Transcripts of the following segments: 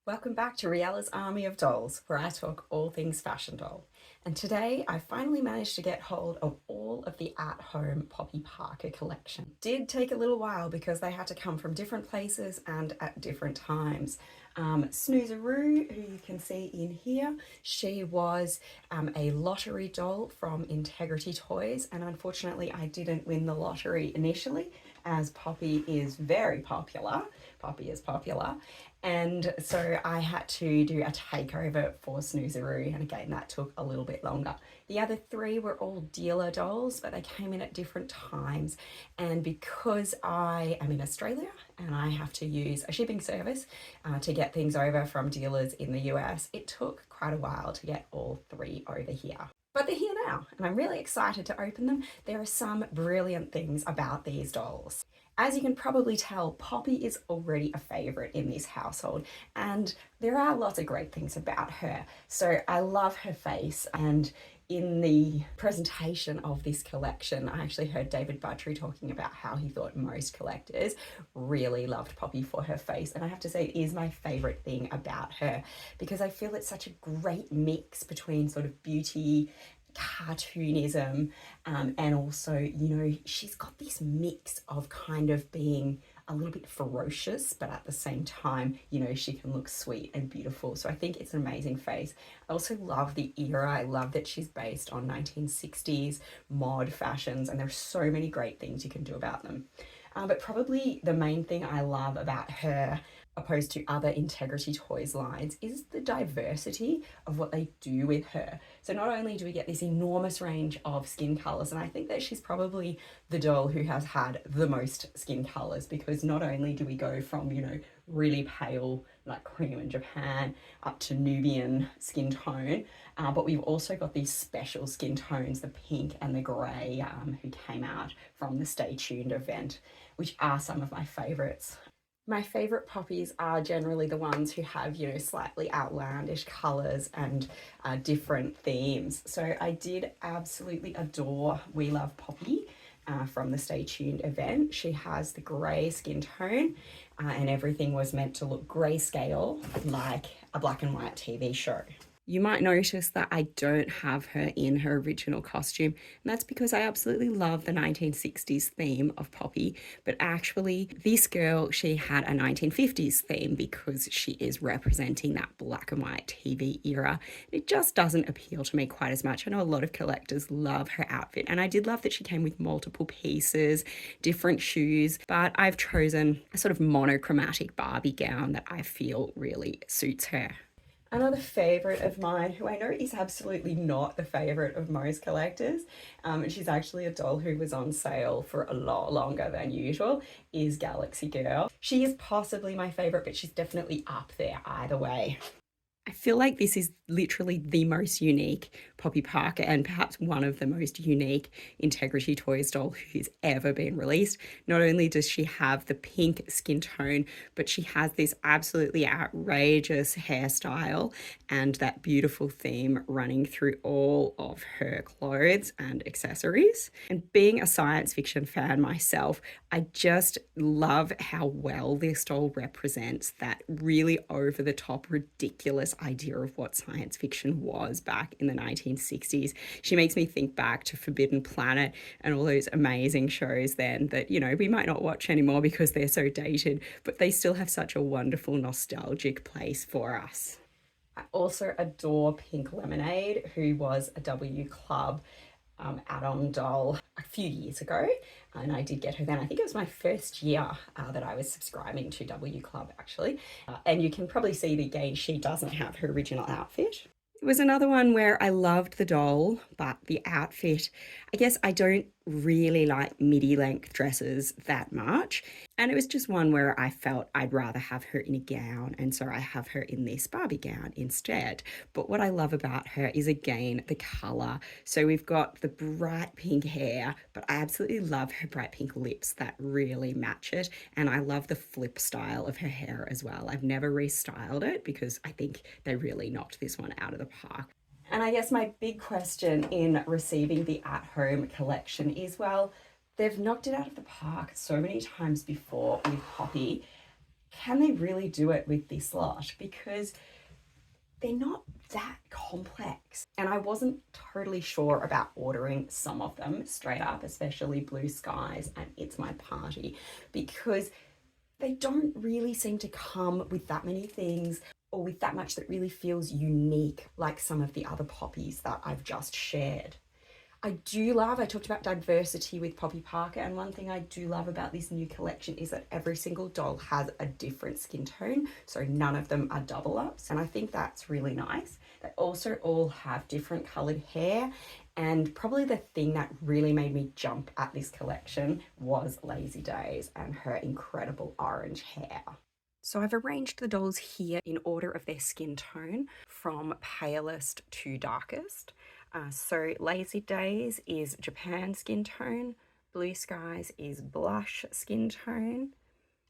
Welcome back to Riella's Army of Dolls, where I talk all things fashion doll. And today I finally managed to get hold of all of the at-home Poppy Parker collection. Did take a little while because they had to come from different places and at different times. Snoozeroo, who you can see in here, she was a lottery doll from Integrity Toys, and unfortunately I didn't win the lottery initially, as Poppy is very popular. Poppy is popular. And so I had to do a takeover for Snoozeroo, and again, that took a little bit longer. The other three were all dealer dolls, but they came in at different times. And because I am in Australia and I have to use a shipping service to get things over from dealers in the US, it took quite a while to get all three over here. But they're here now, and I'm really excited to open them. There are some brilliant things about these dolls. As you can probably tell, Poppy is already a favourite in this household, and there are lots of great things about her. So I love her face, and in the presentation of this collection, I actually heard David Budry talking about how he thought most collectors really loved Poppy for her face. And I have to say, it is my favourite thing about her because I feel it's such a great mix between sort of beauty, cartoonism, and also, you know, she's got this mix of kind of being a little bit ferocious, but at the same time, you know, she can look sweet and beautiful. So I think it's an amazing face. I also love the era. I love that she's based on 1960s mod fashions, and there's so many great things you can do about them. But probably the main thing I love about her, opposed to other Integrity Toys lines, is the diversity of what they do with her. So not only do we get this enormous range of skin colours, and I think that she's probably the doll who has had the most skin colours, because not only do we go from, you know, really pale like cream in Japan up to Nubian skin tone, but we've also got these special skin tones, the pink and the grey, who came out from the Stay Tuned event, which are some of my favourites. My favourite poppies are generally the ones who have, you know, slightly outlandish colours and different themes. So I did absolutely adore We Love Poppy from the Stay Tuned event. She has the grey skin tone and everything was meant to look grayscale like a black and white TV show. You might notice that I don't have her in her original costume, and that's because I absolutely love the 1960s theme of Poppy, but actually this girl, she had a 1950s theme because she is representing that black and white TV era. It just doesn't appeal to me quite as much. I know a lot of collectors love her outfit, and I did love that she came with multiple pieces, different shoes, but I've chosen a sort of monochromatic Barbie gown that I feel really suits her. Another favourite of mine, who I know is absolutely not the favourite of most collectors, and she's actually a doll who was on sale for a lot longer than usual, is Galaxy Girl. She is possibly my favourite, but she's definitely up there either way. I feel like this is literally the most unique Poppy Parker and perhaps one of the most unique Integrity Toys doll who's ever been released. Not only does she have the pink skin tone, but she has this absolutely outrageous hairstyle and that beautiful theme running through all of her clothes and accessories. And being a science fiction fan myself, I just love how well this doll represents that really over the top, ridiculous idea of what science fiction was back in the 1960s. She makes me think back to Forbidden Planet and all those amazing shows then that, you know, we might not watch anymore because they're so dated, but they still have such a wonderful nostalgic place for us. I also adore Pink Lemonade, who was a W Club add-on doll a few years ago, and I did get her then. I think it was my first year that I was subscribing to W Club, actually. And you can probably see that again, she doesn't have her original outfit. It was another one where I loved the doll, but the outfit, I guess I don't really like midi length dresses that much. And it was just one where I felt I'd rather have her in a gown. And so I have her in this Barbie gown instead. But what I love about her is, again, the colour. So we've got the bright pink hair, but I absolutely love her bright pink lips that really match it. And I love the flip style of her hair as well. I've never restyled it because I think they really knocked this one out of the park. And I guess my big question in receiving the at-home collection is, well, they've knocked it out of the park so many times before with Poppy. can they really do it with this lot? Because they're not that complex. And I wasn't totally sure about ordering some of them straight up, especially Blue Skies and It's My Party, because they don't really seem to come with that many things or with that much that really feels unique like some of the other poppies that I've just shared. I talked about diversity with Poppy Parker, and one thing I do love about this new collection is that every single doll has a different skin tone, so none of them are double ups, and I think that's really nice. They also all have different coloured hair, and probably the thing that really made me jump at this collection was Lazy Daze and her incredible orange hair. So I've arranged the dolls here in order of their skin tone from palest to darkest. So Lazy Daze is Japan skin tone, Blue Skies is blush skin tone,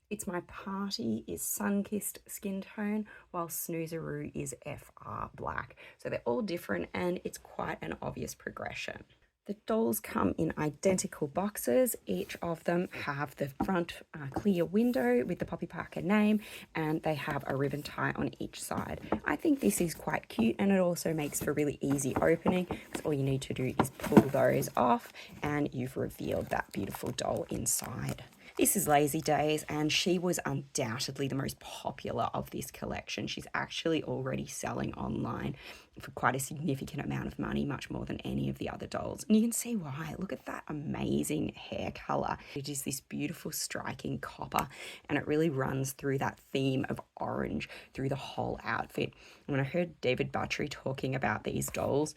It's My Party is sun-kissed skin tone, while Snoozeroo is FR black. So they're all different and it's quite an obvious progression. The dolls come in identical boxes. Each of them have the front clear window with the Poppy Parker name, and they have a ribbon tie on each side. I think this is quite cute, and it also makes for really easy opening, because all you need to do is pull those off and you've revealed that beautiful doll inside. This is Lazy Daze, and she was undoubtedly the most popular of this collection. She's actually already selling online for quite a significant amount of money, much more than any of the other dolls. And you can see why. Look at that amazing hair color. It is this beautiful striking copper, and it really runs through that theme of orange through the whole outfit. When I heard David Buttrey talking about these dolls,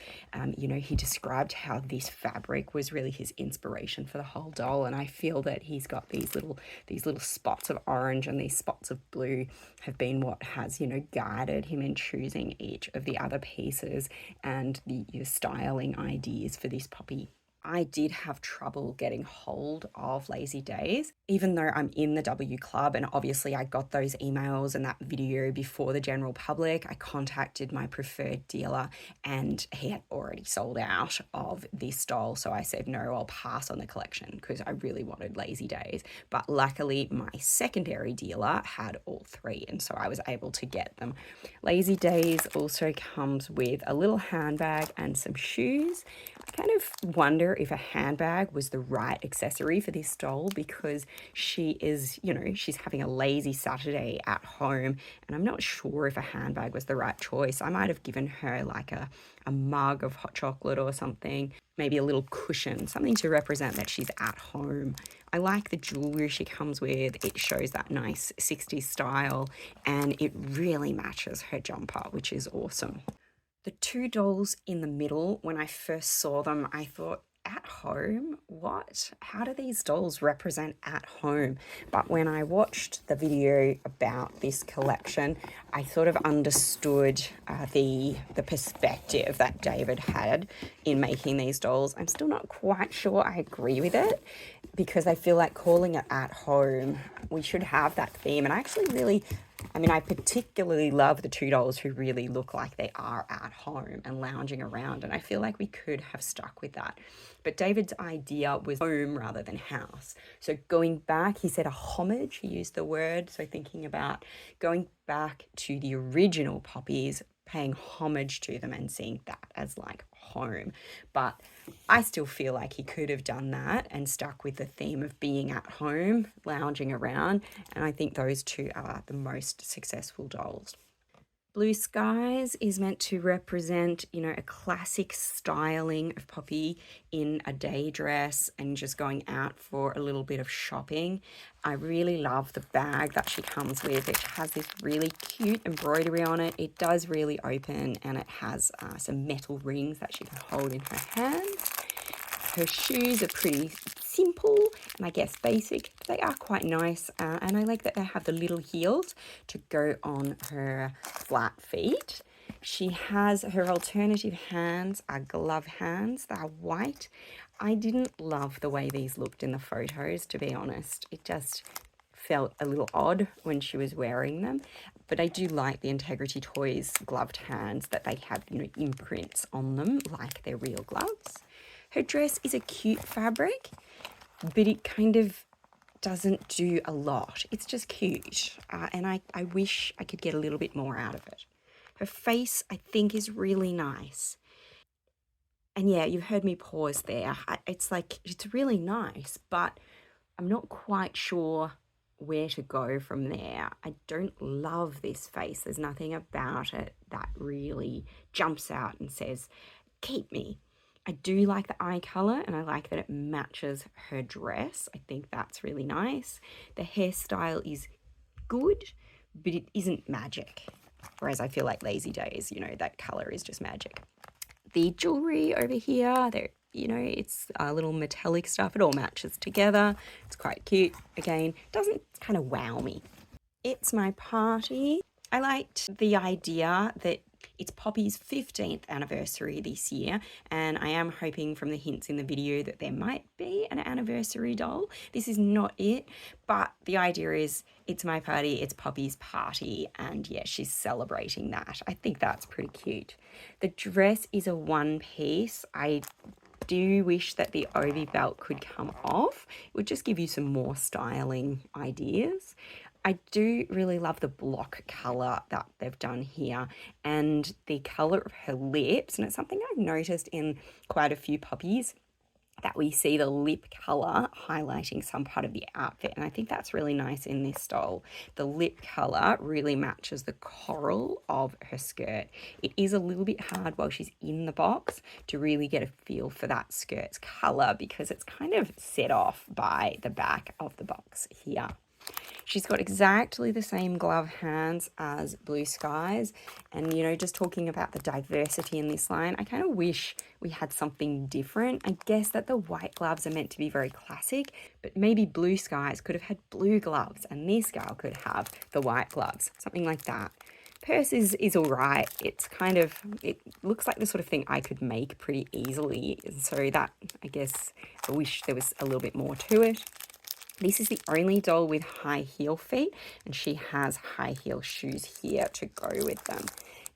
he described how this fabric was really his inspiration for the whole doll, and I feel that he's got these little spots of orange and these spots of blue have been what has guided him in choosing each of the other pieces and the styling ideas for this poppy. I did have trouble getting hold of Lazy Daze, even though I'm in the W Club, and obviously I got those emails and that video before the general public. I contacted my preferred dealer and he had already sold out of this doll, so I said no, I'll pass on the collection because I really wanted Lazy Daze. But luckily my secondary dealer had all three, and so I was able to get them. Lazy Daze also comes with a little handbag and some shoes. I kind of wonder if a handbag was the right accessory for this doll, because she is, she's having a lazy Saturday at home, and I'm not sure if a handbag was the right choice. I might have given her like a mug of hot chocolate or something, maybe a little cushion, something to represent that she's at home. I like the jewelry she comes with. It shows that nice 60s style, and it really matches her jumper, which is awesome. The two dolls in the middle, when I first saw them, I thought, at home? What? How do these dolls represent at home? But when I watched the video about this collection, I sort of understood the perspective that David had in making these dolls. I'm still not quite sure I agree with it, because I feel like calling it at home, we should have that theme. And I actually I particularly love the two dolls who really look like they are at home and lounging around, and I feel like we could have stuck with that. But David's idea was home rather than house. So going back, he said a homage, he used the word, so thinking about going back to the original poppies, paying homage to them and seeing that as like home. But I still feel like he could have done that and stuck with the theme of being at home, lounging around, and I think those two are the most successful dolls. Blue Skies is meant to represent, a classic styling of Poppy in a day dress and just going out for a little bit of shopping. I really love the bag that she comes with. It has this really cute embroidery on it. It does really open, and it has some metal rings that she can hold in her hands. Her shoes are pretty simple and I guess basic. They are quite nice, and I like that they have the little heels to go on her flat feet. She has her alternative hands are glove hands. They're white. I didn't love the way these looked in the photos, to be honest. It just felt a little odd when she was wearing them, but I do like the Integrity Toys gloved hands, that they have imprints on them like they're real gloves. Her dress is a cute fabric, but it kind of doesn't do a lot. It's just cute. And I wish I could get a little bit more out of it. Her face, I think, is really nice. And yeah, you've heard me pause there. It's like, it's really nice, but I'm not quite sure where to go from there. I don't love this face. There's nothing about it that really jumps out and says, keep me. I do like the eye color and I like that it matches her dress. I think that's really nice. The hairstyle is good, but it isn't magic. Whereas I feel like Lazy Daze, that color is just magic. The jewelry over here, it's a little metallic stuff. It all matches together. It's quite cute. Again, doesn't kind of wow me. It's my party. I liked the idea that it's Poppy's 15th anniversary this year, and I am hoping from the hints in the video that there might be an anniversary doll. This is not it, but the idea is it's my party, it's Poppy's party, and yeah, she's celebrating that. I think that's pretty cute. The dress is a one piece. I do wish that the Ovi belt could come off. It would just give you some more styling ideas. I do really love the block colour that they've done here and the colour of her lips. And it's something I've noticed in quite a few puppies, that we see the lip colour highlighting some part of the outfit. And I think that's really nice in this doll. The lip colour really matches the coral of her skirt. It is a little bit hard while she's in the box to really get a feel for that skirt's colour because it's kind of set off by the back of the box here. She's got exactly the same glove hands as Blue Skies. And, just talking about the diversity in this line, I kind of wish we had something different. I guess that the white gloves are meant to be very classic, but maybe Blue Skies could have had blue gloves and this gal could have the white gloves, something like that. Purse is all right. It looks like the sort of thing I could make pretty easily. So that, I guess, I wish there was a little bit more to it. This is the only doll with high heel feet, and she has high heel shoes here to go with them.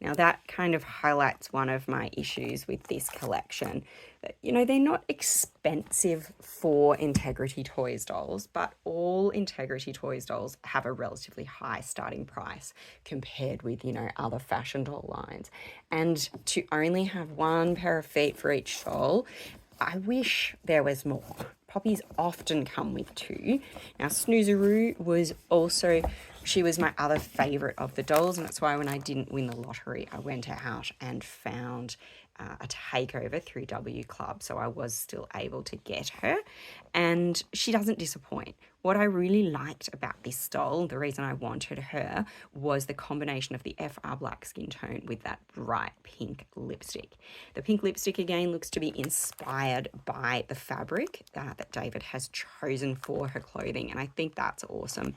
Now that kind of highlights one of my issues with this collection. They're not expensive for Integrity Toys dolls, but all Integrity Toys dolls have a relatively high starting price compared with, other fashion doll lines. And to only have one pair of feet for each doll, I wish there was more. Poppies often come with two. Now, Snoozeroo she was my other favourite of the dolls, and that's why when I didn't win the lottery, I went out and found a takeover through W Club, so I was still able to get her, and she doesn't disappoint. What I really liked about this doll, the reason I wanted her, was the combination of the FR black skin tone with that bright pink lipstick. The pink lipstick, again, looks to be inspired by the fabric that David has chosen for her clothing, and I think that's awesome.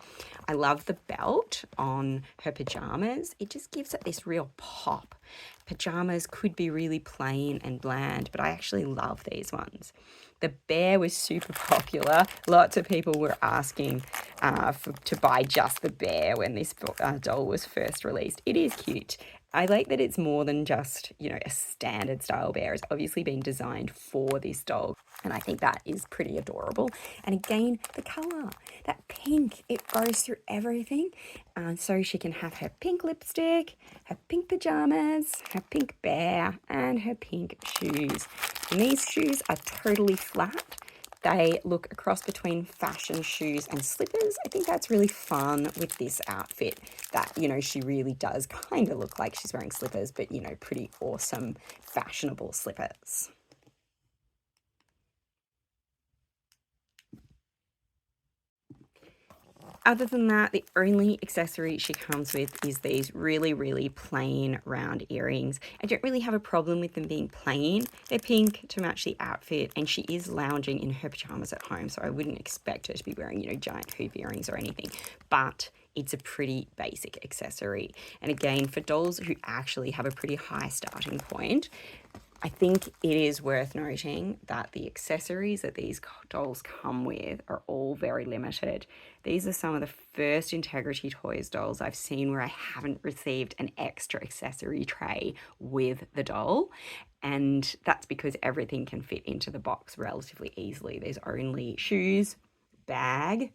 I love the belt on her pajamas. It just gives it this real pop. Pajamas could be really plain and bland, but I actually love these ones. The bear was super popular. Lots of people were asking to buy just the bear when this doll was first released. It is cute. I like that it's more than just, a standard style bear. It's obviously been designed for this doll. And I think that is pretty adorable. And again, the colour, that pink, it goes through everything. So she can have her pink lipstick, her pink pajamas, her pink bear, and her pink shoes. And these shoes are totally flat. They look a cross between fashion shoes and slippers. I think that's really fun with this outfit that, she really does kind of look like she's wearing slippers, but, pretty awesome, fashionable slippers. Other than that, the only accessory she comes with is these really, really plain round earrings. I don't really have a problem with them being plain. They're pink to match the outfit, and she is lounging in her pajamas at home, so I wouldn't expect her to be wearing, giant hoop earrings or anything. But it's a pretty basic accessory. And again, for dolls who actually have a pretty high starting point, I think it is worth noting that the accessories that these dolls come with are all very limited. These are some of the first Integrity Toys dolls I've seen where I haven't received an extra accessory tray with the doll. And that's because everything can fit into the box relatively easily. There's only shoes, bag,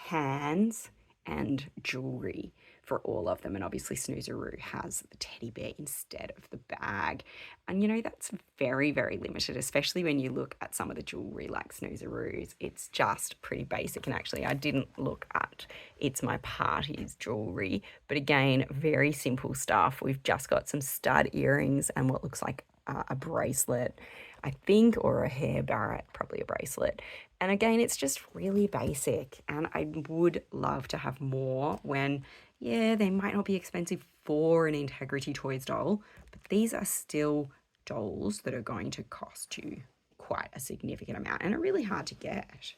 hands and jewelry for all of them. And obviously Snoozeroo has the teddy bear instead of the bag. And that's very, very limited, especially when you look at some of the jewelry like Snoozeroo's. It's just pretty basic. And actually I didn't look at It's My Party's jewelry, but again, very simple stuff. We've just got some stud earrings and what looks like a bracelet, I think, or a hair barrette, probably a bracelet. And again, it's just really basic. And I would love to have more when, yeah, they might not be expensive for an Integrity Toys doll, but these are still dolls that are going to cost you quite a significant amount and are really hard to get.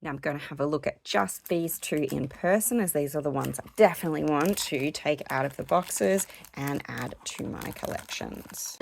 Now I'm going to have a look at just these two in person, as these are the ones I definitely want to take out of the boxes and add to my collections.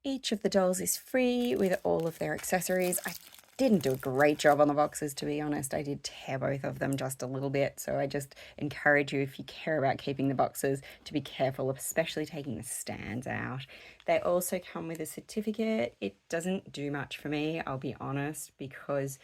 Each of the dolls is free with all of their accessories. I didn't do a great job on the boxes, to be honest. I did tear both of them just a little bit. So I just encourage you, if you care about keeping the boxes, to be careful, especially taking the stands out. They also come with a certificate. It doesn't do much for me, I'll be honest, because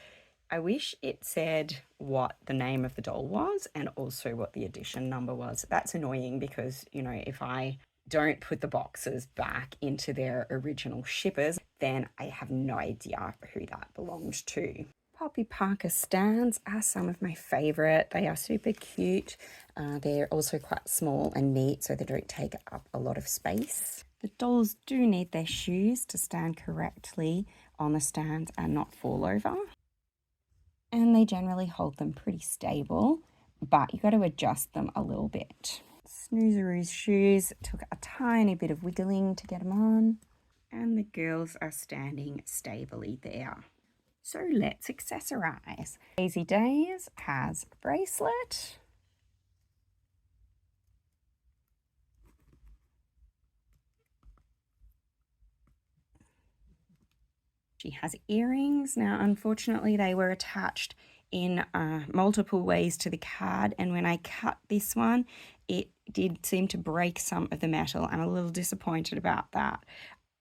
I wish it said what the name of the doll was and also what the edition number was. That's annoying because, if I don't put the boxes back into their original shippers, then I have no idea who that belonged to. Poppy Parker stands are some of my favourite. They are super cute. They're also quite small and neat, so they don't take up a lot of space. The dolls do need their shoes to stand correctly on the stands and not fall over. And they generally hold them pretty stable, but you've got to adjust them a little bit. Snoozeroo's shoes took a tiny bit of wiggling to get them on, and the girls are standing stably there. So let's accessorize. Lazy Daze has a bracelet. She has earrings. Now, unfortunately, they were attached in multiple ways to the card, and when I cut this one, it did seem to break some of the metal. I'm a little disappointed about that,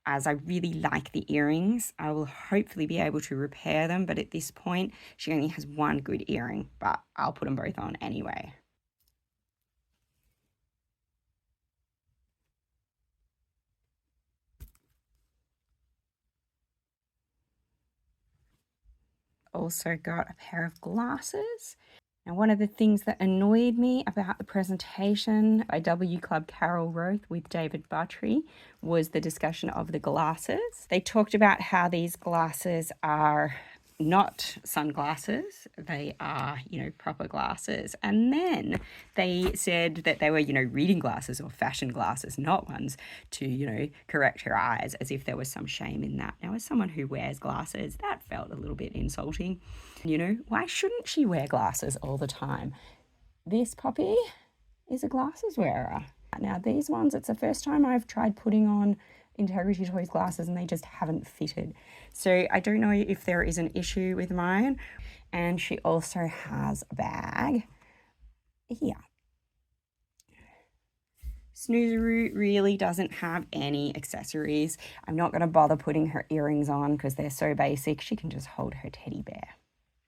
as I really like the earrings. I will hopefully be able to repair them, but at this point, she only has one good earring, but I'll put them both on anyway. Also got a pair of glasses. Now, one of the things that annoyed me about the presentation by W Club Carol Roth with David Buttrey was the discussion of the glasses. They talked about how these glasses are not sunglasses, they are, proper glasses. And then they said that they were, reading glasses or fashion glasses, not ones to, correct her eyes, as if there was some shame in that. Now, as someone who wears glasses, that felt a little bit insulting. Why shouldn't she wear glasses all the time? This Poppy is a glasses wearer. Now, these ones, it's the first time I've tried putting on Integrity Toys glasses and they just haven't fitted. So I don't know if there is an issue with mine. And she also has a bag here. Snoozeroo really doesn't have any accessories. I'm not going to bother putting her earrings on because they're so basic. She can just hold her teddy bear.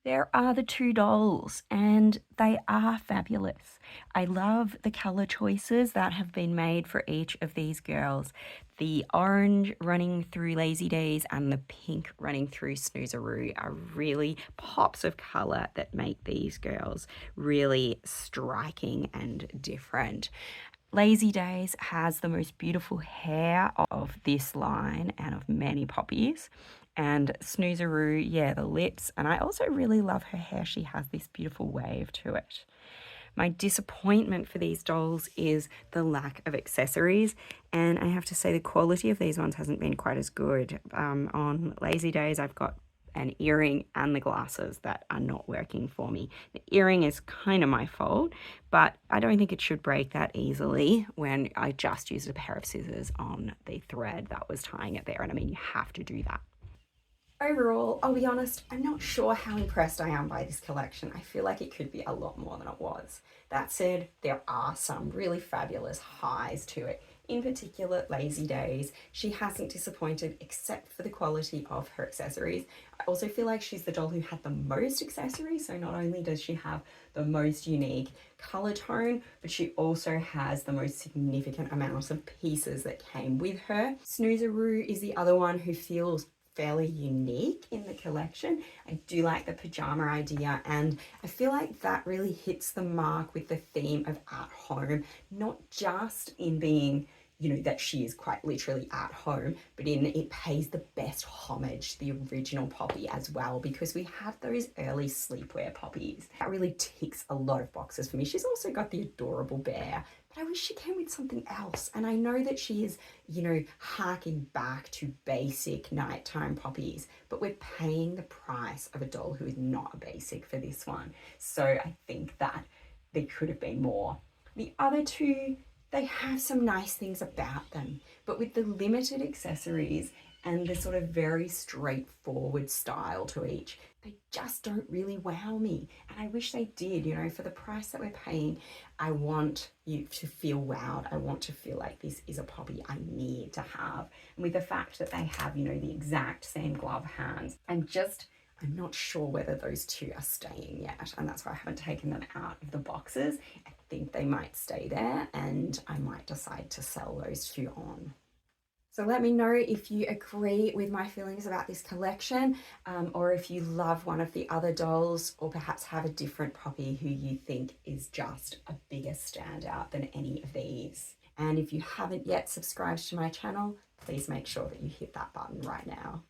There are the two dolls, and they are fabulous. I love the colour choices that have been made for each of these girls. The orange running through Lazy Daze and the pink running through Snoozeroo are really pops of colour that make these girls really striking and different. Lazy Daze has the most beautiful hair of this line and of many poppies. And Snoozeroo, yeah, the lips. And I also really love her hair. She has this beautiful wave to it. My disappointment for these dolls is the lack of accessories, and I have to say the quality of these ones hasn't been quite as good. On Lazy Daze, I've got an earring and the glasses that are not working for me. The earring is kind of my fault, but I don't think it should break that easily when I just used a pair of scissors on the thread that was tying it there. And I mean, you have to do that. Overall, I'll be honest, I'm not sure how impressed I am by this collection. I feel like it could be a lot more than it was. That said, there are some really fabulous highs to it. In particular, Lazy Daze. She hasn't disappointed except for the quality of her accessories. I also feel like she's the doll who had the most accessories, so not only does she have the most unique color tone, but she also has the most significant amounts of pieces that came with her. Snoozeroo is the other one who feels fairly unique in the collection. I do like the pajama idea, and I feel like that really hits the mark with the theme of at home, not just in being, you know, that she is quite literally at home, but in it pays the best homage to the original Poppy as well, because we have those early sleepwear Poppies. That really ticks a lot of boxes for me. She's also got the adorable bear, but I wish she came with something else. And I know that she is, you know, harking back to basic nighttime Poppies, but we're paying the price of a doll who is not a basic for this one. So I think that there could have been more. The other two, they have some nice things about them, but with the limited accessories and the sort of very straightforward style to each, they just don't really wow me. And I wish they did, you know, for the price that we're paying. I want you to feel wowed. I want to feel like this is a Poppy I need to have. And with the fact that they have, you know, the exact same glove hands, I'm not sure whether those two are staying yet. And that's why I haven't taken them out of the boxes. I think they might stay there, and I might decide to sell those two on. So let me know if you agree with my feelings about this collection, or if you love one of the other dolls, or perhaps have a different Poppy who you think is just a bigger standout than any of these. And if you haven't yet subscribed to my channel, please make sure that you hit that button right now.